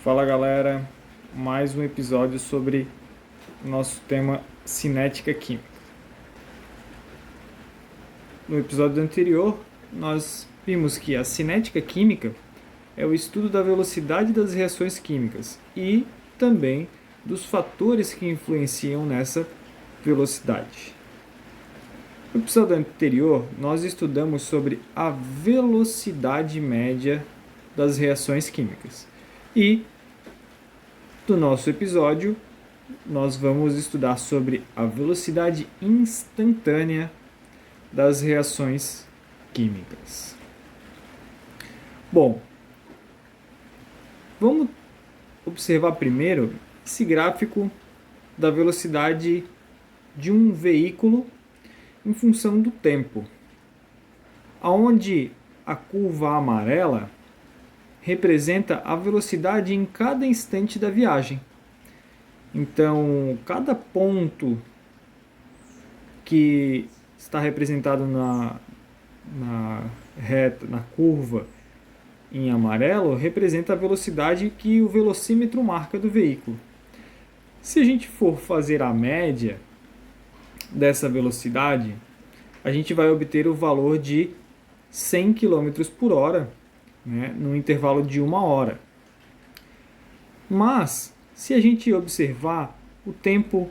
Fala galera, mais um episódio sobre o nosso tema cinética química. No episódio anterior, nós vimos que a cinética química é o estudo da velocidade das reações químicas e também dos fatores que influenciam nessa velocidade. No episódio anterior, nós estudamos sobre a velocidade média das reações químicas. E no nosso episódio, nós vamos estudar sobre a velocidade instantânea das reações químicas. Bom, vamos observar primeiro esse gráfico da velocidade de um veículo em função do tempo, onde a curva amarela representa a velocidade em cada instante da viagem. Então, cada ponto que está representado na reta, na curva em amarelo, representa a velocidade que o velocímetro marca do veículo. Se a gente for fazer a média dessa velocidade, a gente vai obter o valor de 100 km por hora, no intervalo de 1 hora. Mas, se a gente observar o tempo,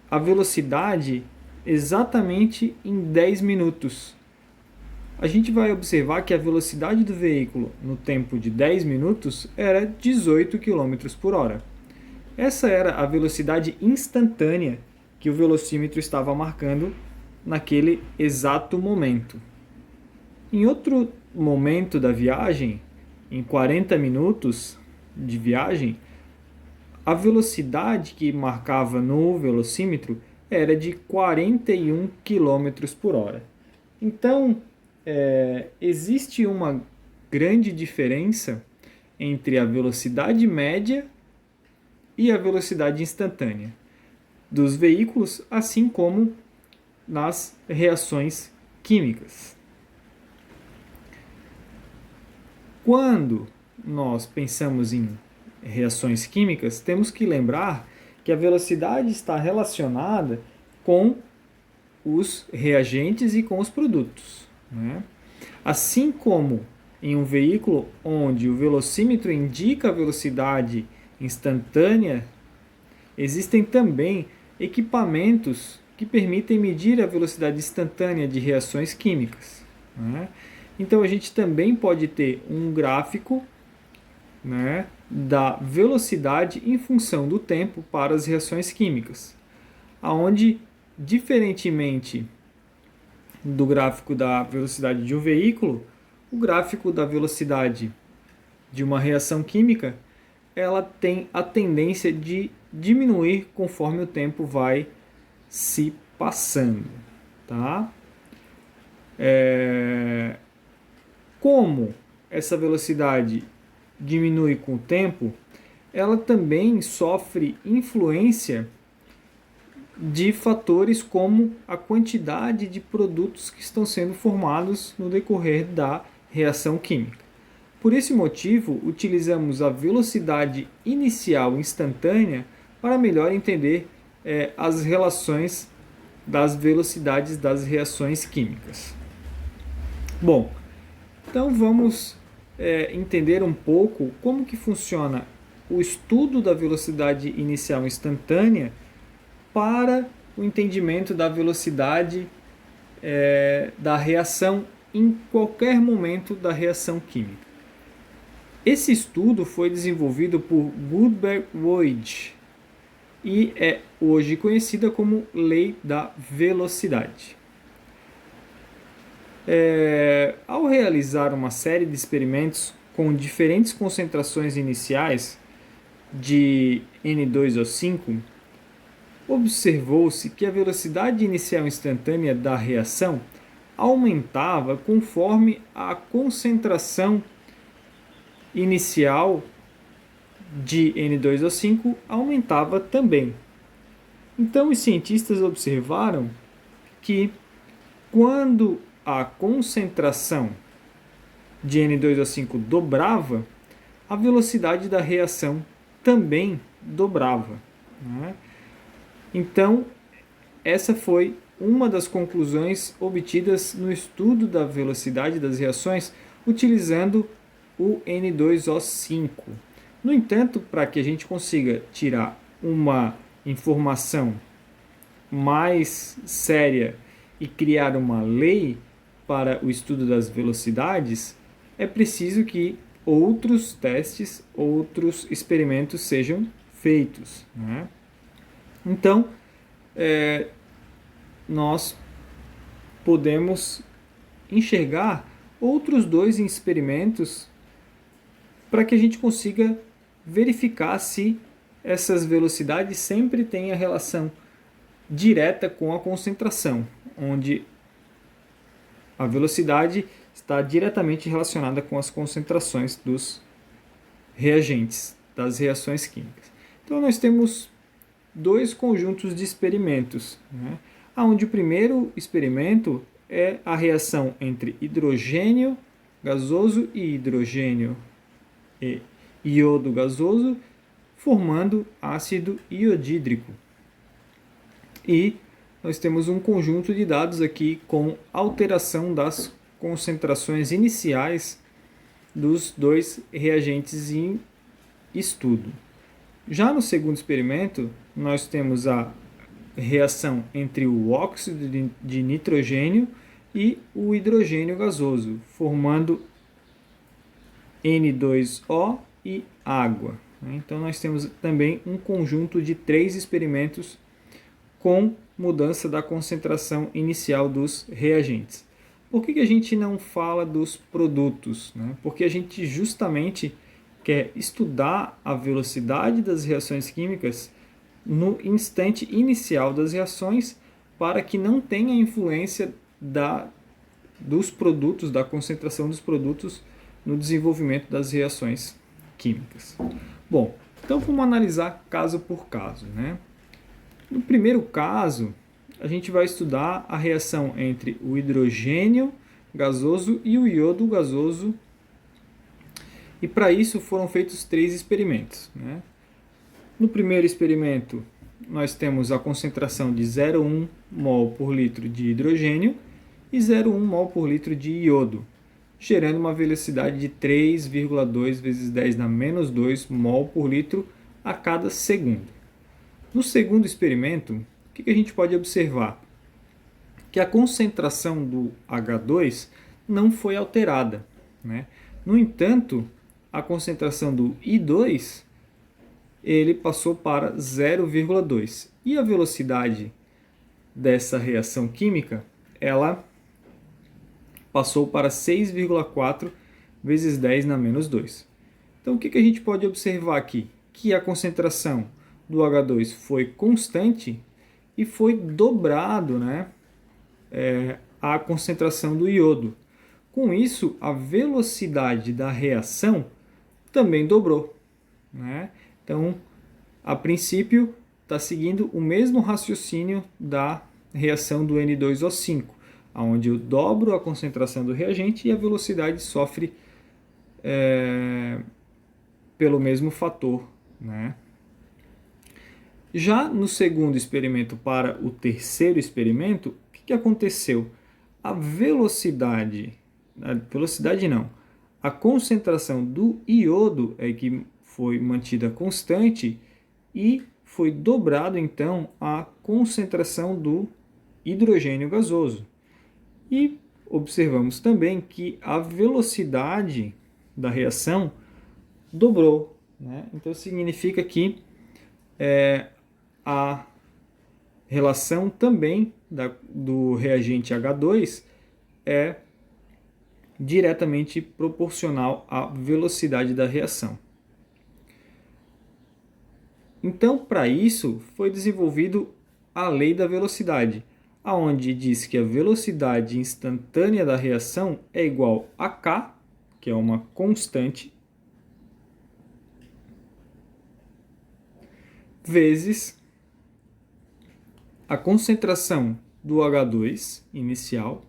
a velocidade exatamente em 10 minutos, a gente vai observar que a velocidade do veículo no tempo de 10 minutos era 18 km por hora. Essa era a velocidade instantânea que o velocímetro estava marcando naquele exato momento. Em outro momento da viagem, em 40 minutos de viagem, a velocidade que marcava no velocímetro era de 41 km por hora. Então, existe uma grande diferença entre a velocidade média e a velocidade instantânea dos veículos, assim como nas reações químicas. Quando nós pensamos em reações químicas, temos que lembrar que a velocidade está relacionada com os reagentes e com os produtos, Assim como em um veículo onde o velocímetro indica a velocidade instantânea, existem também equipamentos que permitem medir a velocidade instantânea de reações químicas. Então a gente também pode ter um gráfico da velocidade em função do tempo para as reações químicas, onde, diferentemente do gráfico da velocidade de um veículo, o gráfico da velocidade de uma reação química, ela tem a tendência de diminuir conforme o tempo vai se passando. Tá? Como essa velocidade diminui com o tempo, ela também sofre influência de fatores como a quantidade de produtos que estão sendo formados no decorrer da reação química. Por esse motivo, utilizamos a velocidade inicial instantânea para melhor entender as relações das velocidades das reações químicas. Bom, então vamos entender um pouco como que funciona o estudo da velocidade inicial instantânea para o entendimento da velocidade da reação em qualquer momento da reação química. Esse estudo foi desenvolvido por Gutenberg-Voigt e é hoje conhecida como Lei da Velocidade. Ao realizar uma série de experimentos com diferentes concentrações iniciais de N2O5, observou-se que a velocidade inicial instantânea da reação aumentava conforme a concentração inicial de N2O5 aumentava também. Então, os cientistas observaram que quando a concentração de N2O5 dobrava, a velocidade da reação também dobrava, né? Então, essa foi uma das conclusões obtidas no estudo da velocidade das reações utilizando o N2O5. No entanto, para que a gente consiga tirar uma informação mais séria e criar uma lei para o estudo das velocidades, é preciso que outros testes, outros experimentos sejam feitos, né? Então, nós podemos enxergar outros dois experimentos para que a gente consiga verificar se essas velocidades sempre têm a relação direta com a concentração, onde a velocidade está diretamente relacionada com as concentrações dos reagentes, das reações químicas. Então nós temos dois conjuntos de experimentos, né? Onde o primeiro experimento é a reação entre hidrogênio gasoso e hidrogênio e iodo gasoso, formando ácido iodídrico. E nós temos um conjunto de dados aqui com alteração das concentrações iniciais dos dois reagentes em estudo. Já no segundo experimento, nós temos a reação entre o óxido de nitrogênio e o hidrogênio gasoso, formando N2O e água. Então nós temos também um conjunto de 3 experimentos com mudança da concentração inicial dos reagentes. Por que a gente não fala dos produtos? Porque a gente justamente quer estudar a velocidade das reações químicas no instante inicial das reações para que não tenha influência dos produtos, da concentração dos produtos no desenvolvimento das reações químicas. Bom, então vamos analisar caso por caso, né? No primeiro caso, a gente vai estudar a reação entre o hidrogênio gasoso e o iodo gasoso. E para isso foram feitos 3 experimentos, né? No primeiro experimento, nós temos a concentração de 0,1 mol por litro de hidrogênio e 0,1 mol por litro de iodo, gerando uma velocidade de 3,2 vezes 10 na menos 2 mol por litro a cada segundo. No segundo experimento, o que a gente pode observar? Que a concentração do H2 não foi alterada, né? No entanto, a concentração do I2 ele passou para 0,2. E a velocidade dessa reação química, ela passou para 6,4 vezes 10 na menos 2. Então, o que a gente pode observar aqui? Que a concentração do H2 foi constante e foi dobrado, né, a concentração do iodo. Com isso, a velocidade da reação também dobrou, né? Então, a princípio, está seguindo o mesmo raciocínio da reação do N2O5, onde eu dobro a concentração do reagente e a velocidade sofre pelo mesmo fator, né? Já no segundo experimento para o terceiro experimento, o que aconteceu? A concentração do iodo é que foi mantida constante e foi dobrado então a concentração do hidrogênio gasoso. E observamos também que a velocidade da reação dobrou, né? Então significa que a relação também do reagente H2 é diretamente proporcional à velocidade da reação. Então, para isso, foi desenvolvido a lei da velocidade, aonde diz que a velocidade instantânea da reação é igual a K, que é uma constante, vezes a concentração do H2 inicial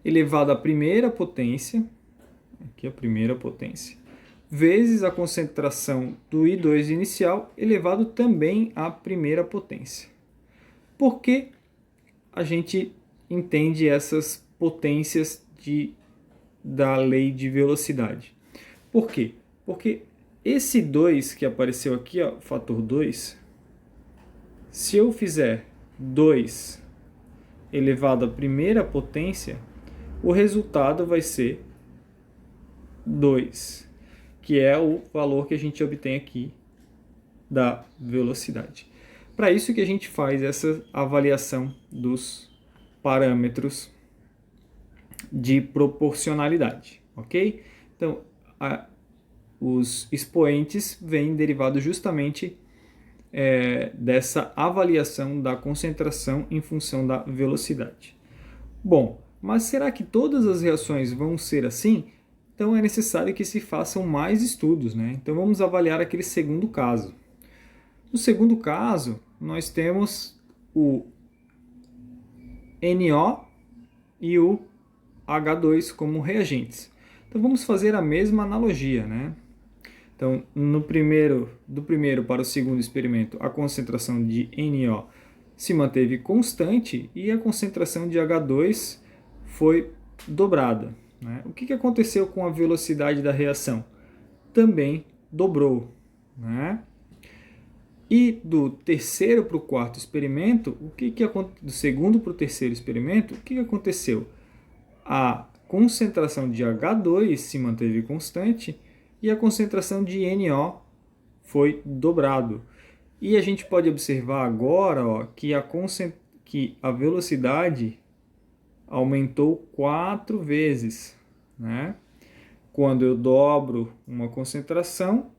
elevado à primeira potência, aqui a primeira potência, vezes a concentração do I2 inicial elevado também à primeira potência. Por que a gente entende essas potências da lei de velocidade? Por quê? Porque esse 2 que apareceu aqui, ó, fator 2, se eu fizer 2 elevado à primeira potência, o resultado vai ser 2, que é o valor que a gente obtém aqui da velocidade. Para isso que a gente faz essa avaliação dos parâmetros de proporcionalidade, ok? Então, os expoentes vêm derivados justamente dessa avaliação da concentração em função da velocidade. Bom, mas será que todas as reações vão ser assim? Então é necessário que se façam mais estudos, né? Então vamos avaliar aquele segundo caso. No segundo caso, nós temos o NO e o H2 como reagentes. Então vamos fazer a mesma analogia, né? Então, do primeiro para o segundo experimento, a concentração de NO se manteve constante e a concentração de H2 foi dobrada, né? O que aconteceu com a velocidade da reação? Também dobrou, né? E do terceiro para o quarto experimento, do segundo para o terceiro experimento, o que aconteceu? A concentração de H2 se manteve constante e a concentração de NO foi dobrado. E a gente pode observar agora, ó, que a velocidade aumentou 4 vezes, né? Quando eu dobro uma concentração,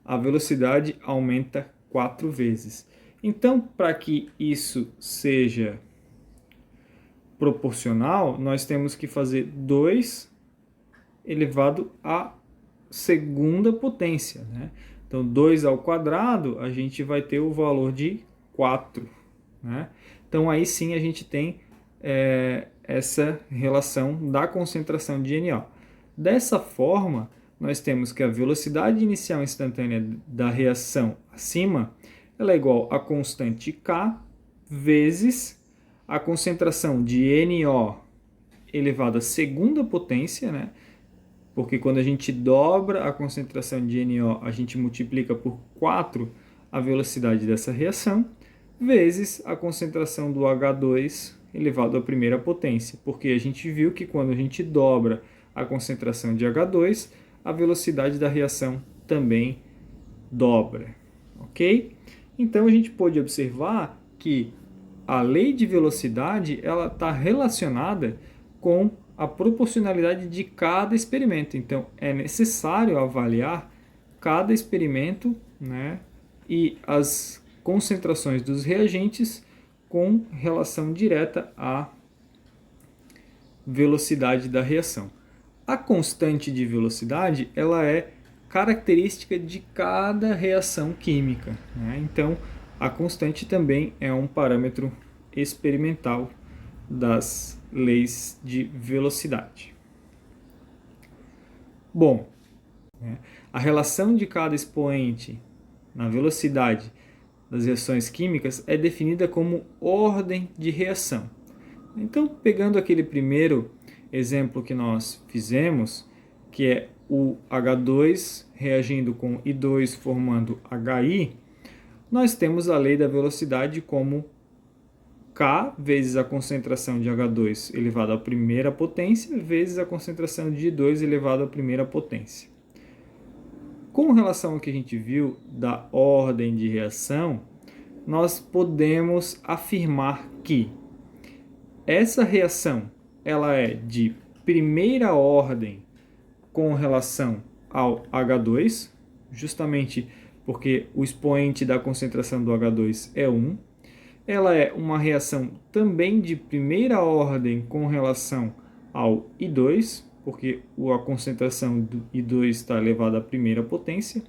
a velocidade aumenta 4 vezes. Então, para que isso seja proporcional, nós temos que fazer 2 elevado à segunda potência, né? Então, 2 ao quadrado, a gente vai ter o valor de 4, né? Então, aí sim a gente tem essa relação da concentração de NO. Dessa forma, nós temos que a velocidade inicial instantânea da reação acima ela é igual a constante K vezes a concentração de NO elevado à segunda potência, né? Porque quando a gente dobra a concentração de NO, a gente multiplica por 4 a velocidade dessa reação, vezes a concentração do H2 elevado à primeira potência. Porque a gente viu que quando a gente dobra a concentração de H2, a velocidade da reação também dobra, ok? Então a gente pode observar que a lei de velocidade ela está relacionada com a proporcionalidade de cada experimento. Então é necessário avaliar cada experimento, né, e as concentrações dos reagentes com relação direta à velocidade da reação. A constante de velocidade ela é característica de cada reação química, né? Então, a constante também é um parâmetro experimental das leis de velocidade. Bom, a relação de cada expoente na velocidade das reações químicas é definida como ordem de reação. Então, pegando aquele primeiro exemplo que nós fizemos, que é o H2 reagindo com I2 formando HI, nós temos a lei da velocidade como K vezes a concentração de H2 elevado à primeira potência vezes a concentração de I2 elevado à primeira potência. Com relação ao que a gente viu da ordem de reação, nós podemos afirmar que essa reação ela é de primeira ordem com relação ao H2, justamente porque o expoente da concentração do H2 é 1. Ela é uma reação também de primeira ordem com relação ao I2, porque a concentração do I2 está elevada à primeira potência.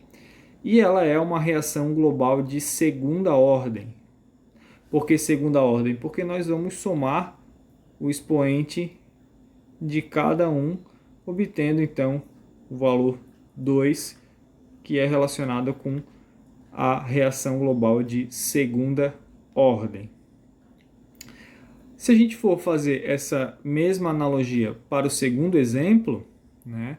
E ela é uma reação global de segunda ordem. Por que segunda ordem? Porque nós vamos somar o expoente de cada um, obtendo então o valor 2 que é relacionada com a reação global de segunda ordem. Se a gente for fazer essa mesma analogia para o segundo exemplo, né,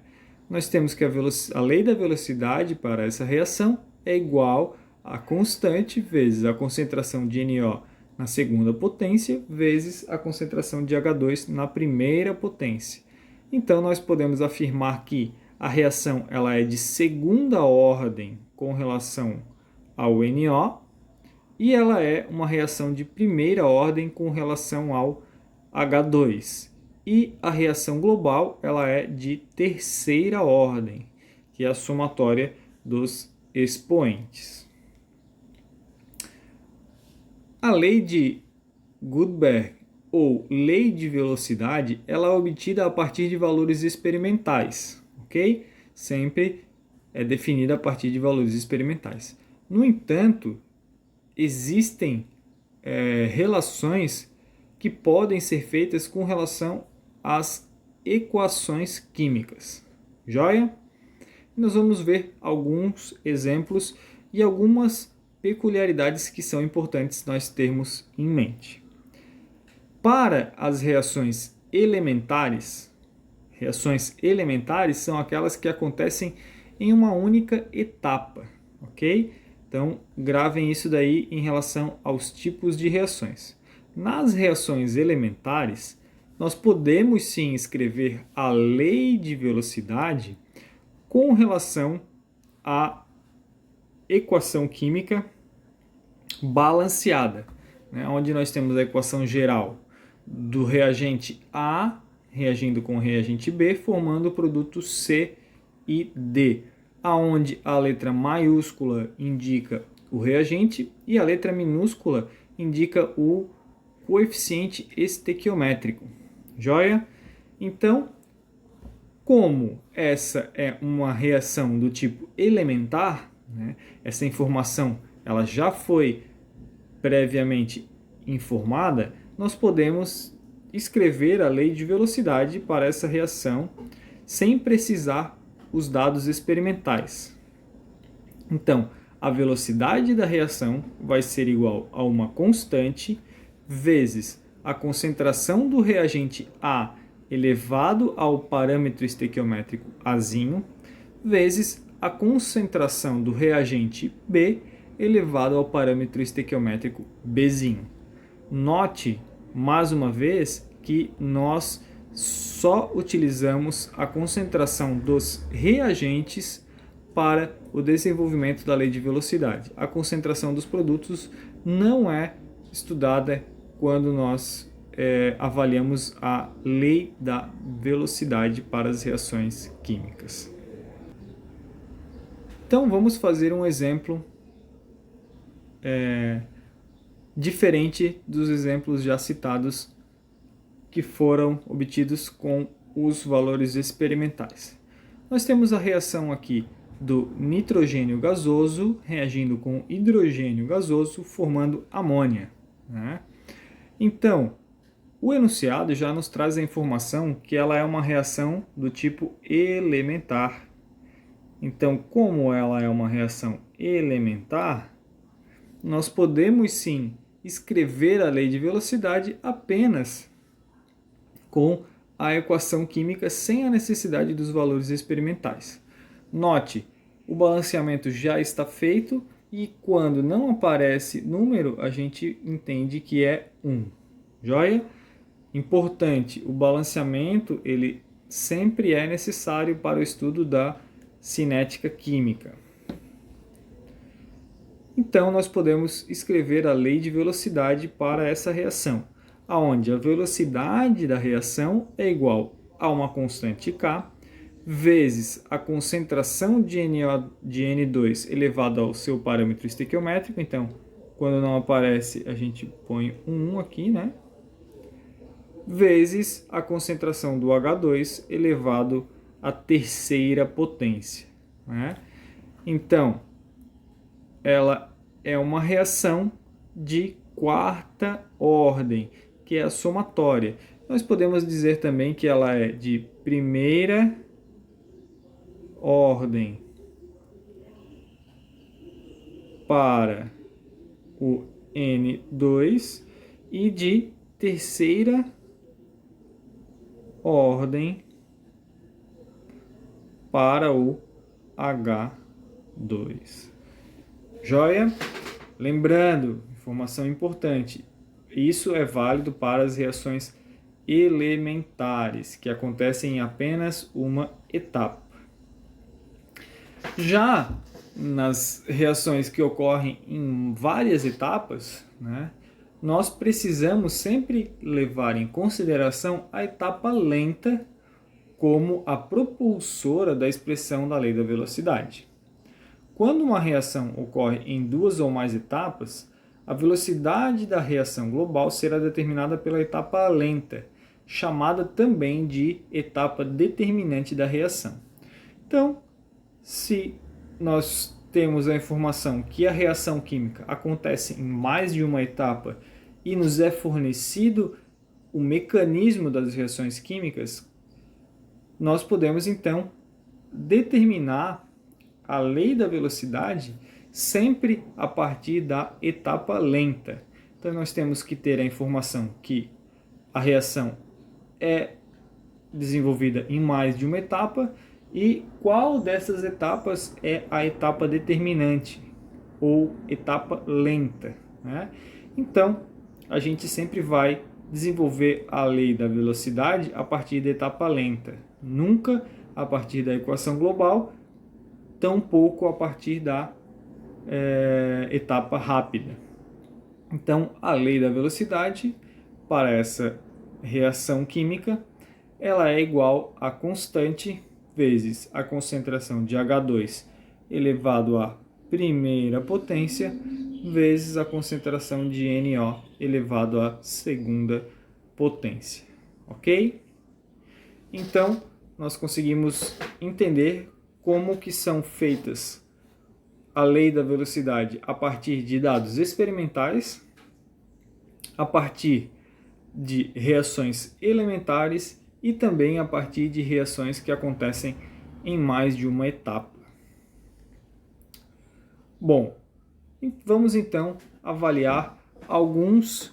nós temos que a lei da velocidade para essa reação é igual a constante vezes a concentração de NO na segunda potência vezes a concentração de H2 na primeira potência. Então, nós podemos afirmar que a reação ela é de segunda ordem com relação ao NO e ela é uma reação de primeira ordem com relação ao H2. E a reação global ela é de terceira ordem, que é a somatória dos expoentes. A lei de Gutenberg, ou lei de velocidade, ela é obtida a partir de valores experimentais, ok? Sempre é definida a partir de valores experimentais. No entanto, existem relações que podem ser feitas com relação às equações químicas. Joia? Nós vamos ver alguns exemplos e algumas peculiaridades que são importantes nós termos em mente. Para as reações elementares são aquelas que acontecem em uma única etapa, ok? Então, gravem isso daí em relação aos tipos de reações. Nas reações elementares, nós podemos sim escrever a lei de velocidade com relação à equação química balanceada, né? Onde nós temos a equação geral do reagente A reagindo com o reagente B, formando o produto C e D, aonde a letra maiúscula indica o reagente e a letra minúscula indica o coeficiente estequiométrico. Joia? Então, como essa é uma reação do tipo elementar, né, essa informação ela já foi previamente informada, nós podemos escrever a lei de velocidade para essa reação sem precisar os dados experimentais. Então, a velocidade da reação vai ser igual a uma constante vezes a concentração do reagente A elevado ao parâmetro estequiométrico Azinho vezes a concentração do reagente B elevado ao parâmetro estequiométrico Bzinho. Note, mais uma vez, que nós só utilizamos a concentração dos reagentes para o desenvolvimento da lei de velocidade. A concentração dos produtos não é estudada quando nós avaliamos a lei da velocidade para as reações químicas. Então vamos fazer um exemplo diferente dos exemplos já citados que foram obtidos com os valores experimentais. Nós temos a reação aqui do nitrogênio gasoso reagindo com hidrogênio gasoso formando amônia, né? Então, o enunciado já nos traz a informação que ela é uma reação do tipo elementar. Então, como ela é uma reação elementar, nós podemos sim escrever a lei de velocidade apenas com a equação química sem a necessidade dos valores experimentais. Note, o balanceamento já está feito e quando não aparece número, a gente entende que é 1. Joia? Importante, o balanceamento ele sempre é necessário para o estudo da cinética química. Então, nós podemos escrever a lei de velocidade para essa reação, onde a velocidade da reação é igual a uma constante K, vezes a concentração de N2 elevado ao seu parâmetro estequiométrico. Então, quando não aparece, a gente põe um 1 aqui, né? Vezes a concentração do H2 elevado à terceira potência, né? Então, ela é uma reação de quarta ordem, que é a somatória. Nós podemos dizer também que ela é de primeira ordem, para o N2 e de terceira ordem para o H2. Joia? Lembrando, informação importante, isso é válido para as reações elementares, que acontecem em apenas uma etapa. Já nas reações que ocorrem em várias etapas, né, nós precisamos sempre levar em consideração a etapa lenta como a propulsora da expressão da lei da velocidade. Quando uma reação ocorre em duas ou mais etapas, a velocidade da reação global será determinada pela etapa lenta, chamada também de etapa determinante da reação. Então, se nós temos a informação que a reação química acontece em mais de uma etapa e nos é fornecido o mecanismo das reações químicas, nós podemos então determinar a lei da velocidade sempre a partir da etapa lenta. Então nós temos que ter a informação que a reação é desenvolvida em mais de uma etapa e qual dessas etapas é a etapa determinante ou etapa lenta, né? Então a gente sempre vai desenvolver a lei da velocidade a partir da etapa lenta, nunca a partir da equação global, tampouco a partir da etapa rápida. Então, a lei da velocidade para essa reação química, ela é igual a constante vezes a concentração de H2 elevado à primeira potência vezes a concentração de NO elevado à segunda potência. Ok? Então, nós conseguimos entender como que são feitas a lei da velocidade a partir de dados experimentais, a partir de reações elementares e também a partir de reações que acontecem em mais de uma etapa. Bom, vamos então avaliar alguns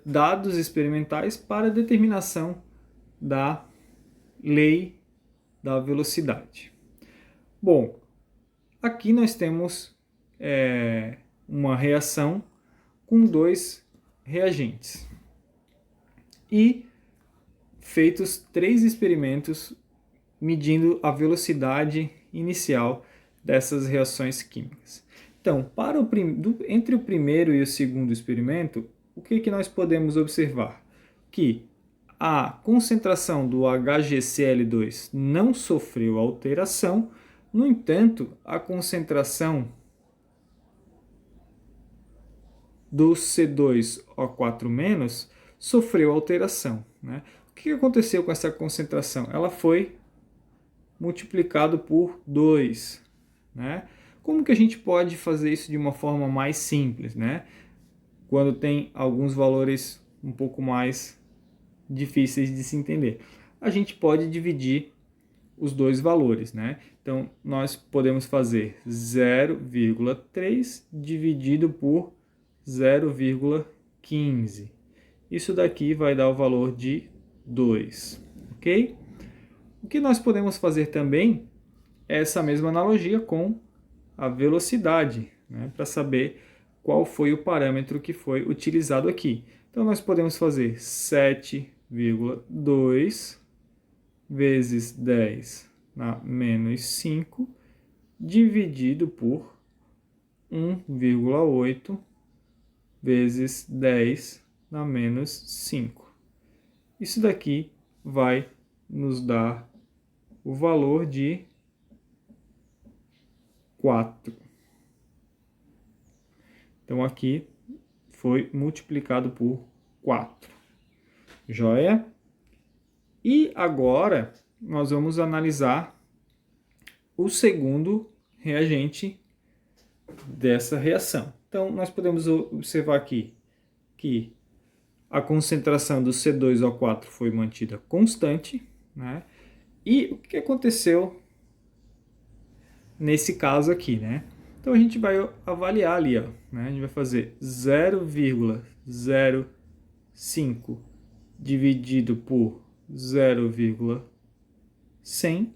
dados experimentais para determinação da lei da velocidade. Bom, aqui nós temos uma reação com dois reagentes e feitos 3 experimentos medindo a velocidade inicial dessas reações químicas. Então, entre o primeiro e o segundo experimento, o que nós podemos observar? Que a concentração do HgCl2 não sofreu alteração, no entanto, a concentração do C2O4- sofreu alteração, né? O que aconteceu com essa concentração? Ela foi multiplicada por 2, né? Como que a gente pode fazer isso de uma forma mais simples, né? Quando tem alguns valores um pouco mais difíceis de se entender. A gente pode dividir os dois valores, né? Então, nós podemos fazer 0,3 dividido por 0,15. Isso daqui vai dar o valor de 2, ok? O que nós podemos fazer também é essa mesma analogia com a velocidade, né? Para saber qual foi o parâmetro que foi utilizado aqui. Então, nós podemos fazer 7,2 vezes 10 na menos 5, dividido por 1,8 vezes 10 na menos 5. Isso daqui vai nos dar o valor de 4. Então, aqui foi multiplicado por 4. Joia? E agora, nós vamos analisar o segundo reagente dessa reação. Então, nós podemos observar aqui que a concentração do C2O4 foi mantida constante, né? E o que aconteceu nesse caso aqui, né? Então a gente vai avaliar ali, ó, né? A gente vai fazer 0,05 dividido por 0,100.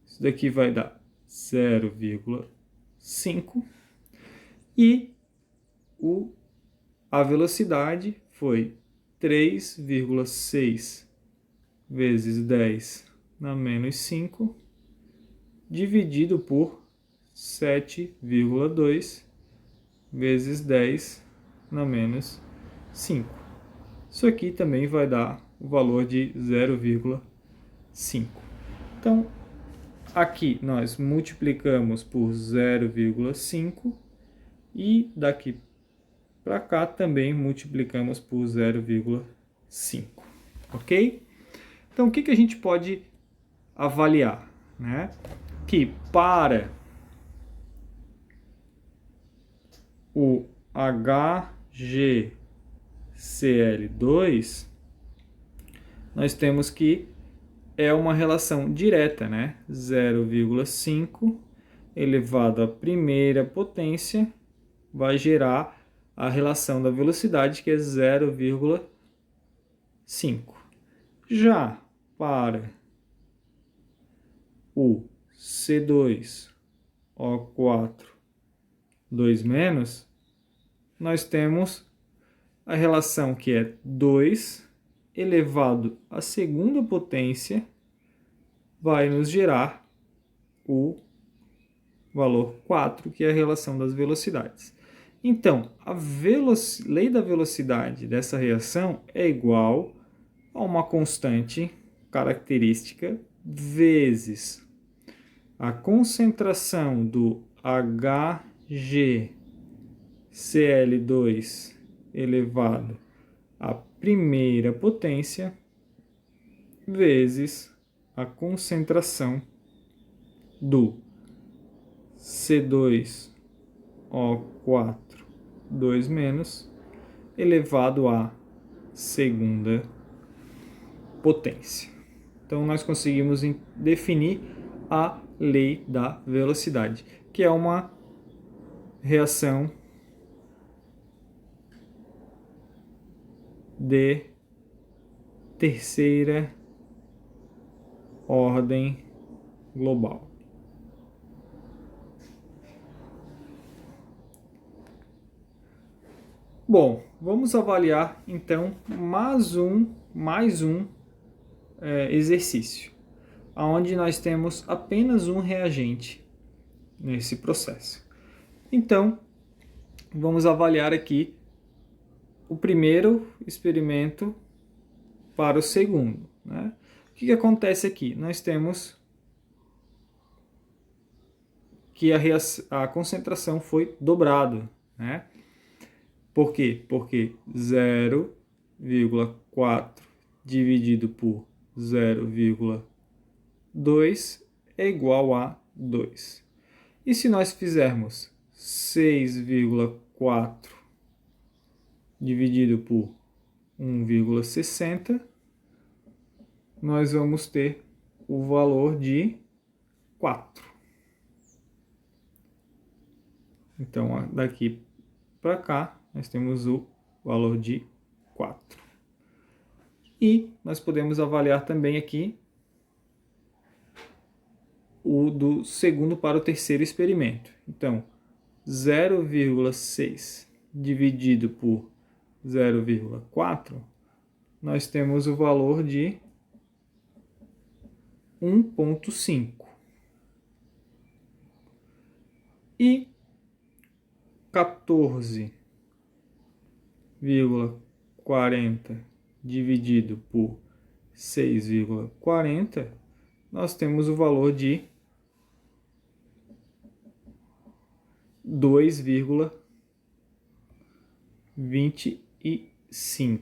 Isso daqui vai dar 0,5. E a velocidade foi 3,6 vezes 10 na menos 5, dividido por 7,2 vezes 10 na menos 5. Isso aqui também vai dar o valor de 0,5. Então, aqui nós multiplicamos por 0,5 e daqui para cá também multiplicamos por 0,5, ok? Então, o que a gente pode avaliar, né? Que para o HgCl2, nós temos que é uma relação direta, né? 0,5 elevado à primeira potência vai gerar a relação da velocidade, que é 0,5. Já para o C2O4 2-, nós temos a relação que é 2 elevado à segunda potência vai nos gerar o valor 4, que é a relação das velocidades. Então, a lei da velocidade dessa reação é igual a uma constante característica vezes a concentração do HgCl2 elevado à primeira potência vezes a concentração do C2O4 2- elevado à segunda potência. Então, nós conseguimos definir a lei da velocidade, que é uma reação de terceira ordem global. Bom, vamos avaliar então mais um exercício, onde nós temos apenas um reagente nesse processo. Então, vamos avaliar aqui o primeiro experimento para o segundo, né? O que acontece aqui? Nós temos que a concentração foi dobrada, né? Por quê? Porque 0,4 dividido por 0,2 é igual a 2. E se nós fizermos 6,4 dividido por 1,60, nós vamos ter o valor de 4. Então, daqui para cá, nós temos o valor de 4. E nós podemos avaliar também aqui o do segundo para o terceiro experimento. Então, 0,6 dividido por 0,4, nós temos o valor de 1,5. E 14,40 dividido por 6,40, nós temos o valor de 2,25.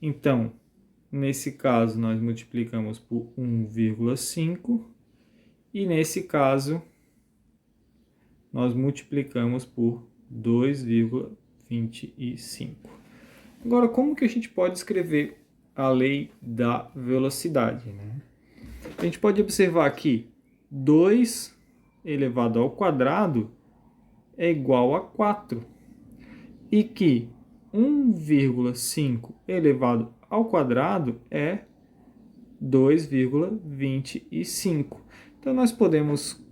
Então, nesse caso, nós multiplicamos por 1,5 e nesse caso, nós multiplicamos por 2,25. Agora, como que a gente pode escrever a lei da velocidade, né? A gente pode observar que 2 elevado ao quadrado é igual a 4 e que 1,5 elevado ao quadrado é 2,25. Então, nós podemos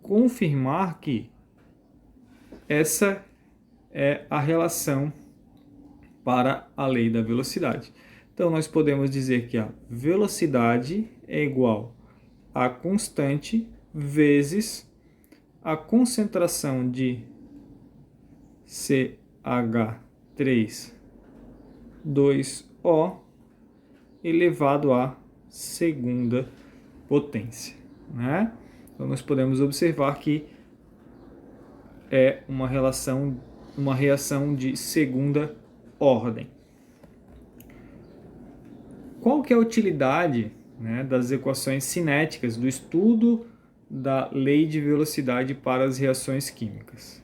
confirmar que essa é a relação para a lei da velocidade. Então, nós podemos dizer que a velocidade é igual a constante vezes a concentração de CH3,2O elevado à segunda potência, né? Então, nós podemos observar que é uma reação de segunda ordem. Qual que é a utilidade, né, das equações cinéticas, do estudo da lei de velocidade para as reações químicas?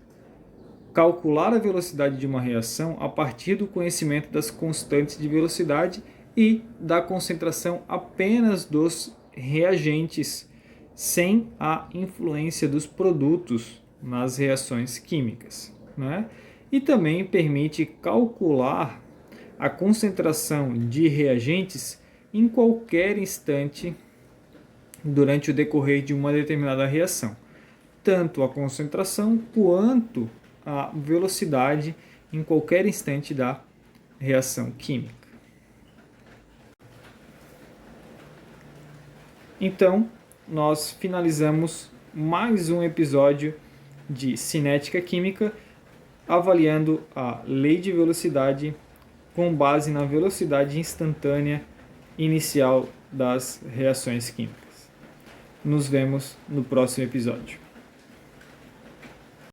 Calcular a velocidade de uma reação a partir do conhecimento das constantes de velocidade e da concentração apenas dos reagentes, sem a influência dos produtos nas reações químicas, né? E também permite calcular a concentração de reagentes em qualquer instante durante o decorrer de uma determinada reação, tanto a concentração quanto a velocidade em qualquer instante da reação química. Então, nós finalizamos mais um episódio de cinética química, avaliando a lei de velocidade com base na velocidade instantânea inicial das reações químicas. Nos vemos no próximo episódio.